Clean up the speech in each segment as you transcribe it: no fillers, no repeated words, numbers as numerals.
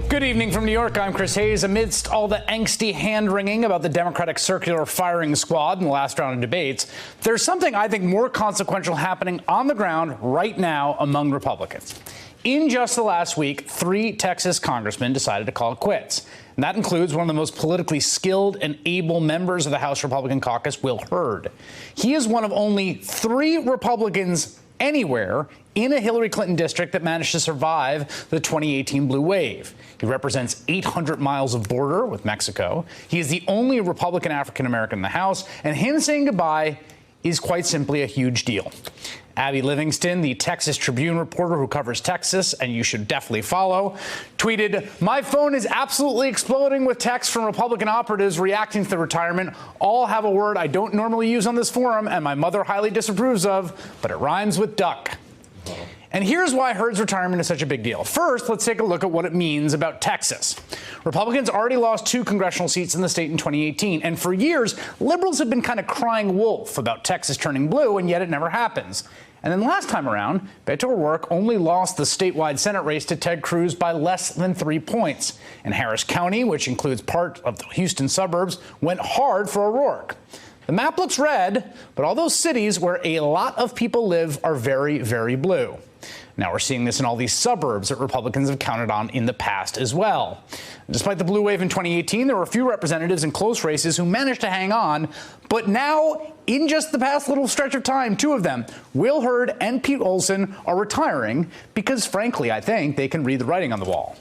Good evening from New York. I'm Chris Hayes. Amidst all the angsty hand-wringing about the Democratic circular firing squad in the last round of debates, there's something I think more consequential happening on the ground right now among Republicans. In just the last week, 3 Texas congressmen decided to call it quits. And that includes one of the most politically skilled and able members of the House Republican caucus, Will Hurd. He is one of only 3 Republicans anywhere in a Hillary Clinton district that managed to survive the 2018 blue wave. He represents 800 miles of border with Mexico. He is the only Republican African-American in the House, and him saying goodbye is quite simply a huge deal. Abby Livingston, the Texas Tribune reporter who covers Texas, and you should definitely follow, tweeted, "My phone is absolutely exploding with texts from Republican operatives reacting to the retirement. All have a word I don't normally use on this forum and my mother highly disapproves of, but it rhymes with duck." And here's why Hurd's retirement is such a big deal. First, let's take a look at what it means about Texas. Republicans already lost 2 congressional seats in the state in 2018, and for years, liberals have been kind of crying wolf about Texas turning blue, and yet it never happens. And then last time around, Beto O'Rourke only lost the statewide Senate race to Ted Cruz by less than 3 points. And Harris County, which includes part of the Houston suburbs, went hard for O'Rourke. The map looks red, but all those cities where a lot of people live are very, very blue. Now we're seeing this in all these suburbs that Republicans have counted on in the past as well. Despite the blue wave in 2018, there were a few representatives in close races who managed to hang on. But now, in just the past little stretch of time, 2 of them, Will Hurd and Pete Olson, are retiring because, frankly, I think they can read the writing on the wall.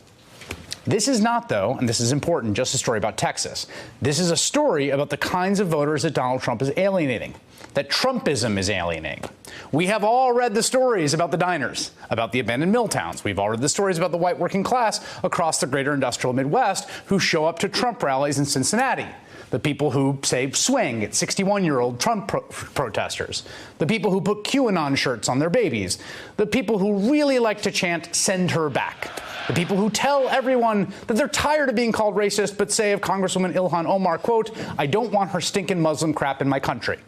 This is not, though, and this is important, just a story about Texas. This is a story about the kinds of voters that Donald Trump is alienating, that Trumpism is alienating. We have all read the stories about the diners, about the abandoned mill towns. We've all read the stories about the white working class across the greater industrial Midwest who show up to Trump rallies in Cincinnati. The people who say swing at 61-year-old Trump protesters. The people who put QAnon shirts on their babies. The people who really like to chant, "Send her back." The people who tell everyone that they're tired of being called racist, but say of Congresswoman Ilhan Omar, quote, "I don't want her stinking Muslim crap in my country."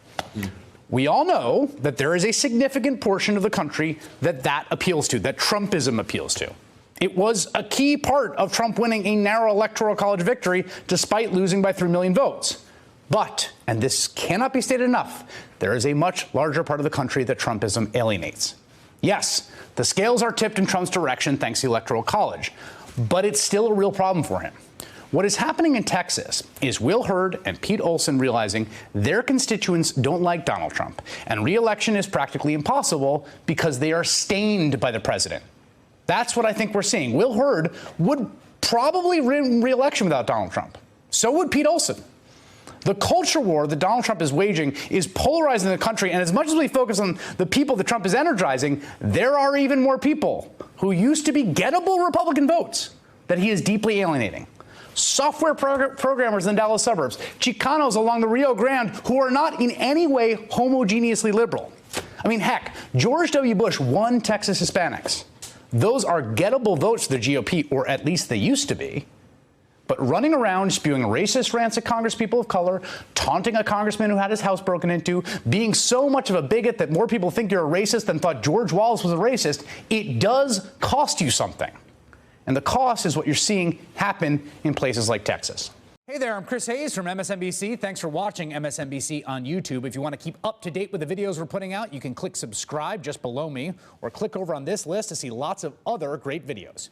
We all know that there is a significant portion of the country that appeals to, that Trumpism appeals to. It was a key part of Trump winning a narrow electoral college victory despite losing by 3 million votes. But, and this cannot be stated enough, there is a much larger part of the country that Trumpism alienates. Yes, the scales are tipped in Trump's direction thanks to the electoral college, but it's still a real problem for him. What is happening in Texas is Will Hurd and Pete Olson realizing their constituents don't like Donald Trump, and re-election is practically impossible because they are stained by the president. That's what I think we're seeing. Will Hurd would probably win re-election without Donald Trump. So would Pete Olson. The culture war that Donald Trump is waging is polarizing the country, and as much as we focus on the people that Trump is energizing, there are even more people who used to be gettable Republican votes that he is deeply alienating. Software programmers in the Dallas suburbs, Chicanos along the Rio Grande who are not in any way homogeneously liberal. I mean, heck, George W. Bush won Texas Hispanics. Those are gettable votes to the GOP, or at least they used to be. But running around spewing racist rants at Congresspeople of color, taunting a congressman who had his house broken into, being so much of a bigot that more people think you're a racist than thought George Wallace was a racist, it does cost you something. And the cost is what you're seeing happen in places like Texas. Hey there, I'm Chris Hayes from MSNBC. Thanks for watching MSNBC on YouTube. If you want to keep up to date with the videos we're putting out, you can click subscribe just below me, or click over on this list to see lots of other great videos.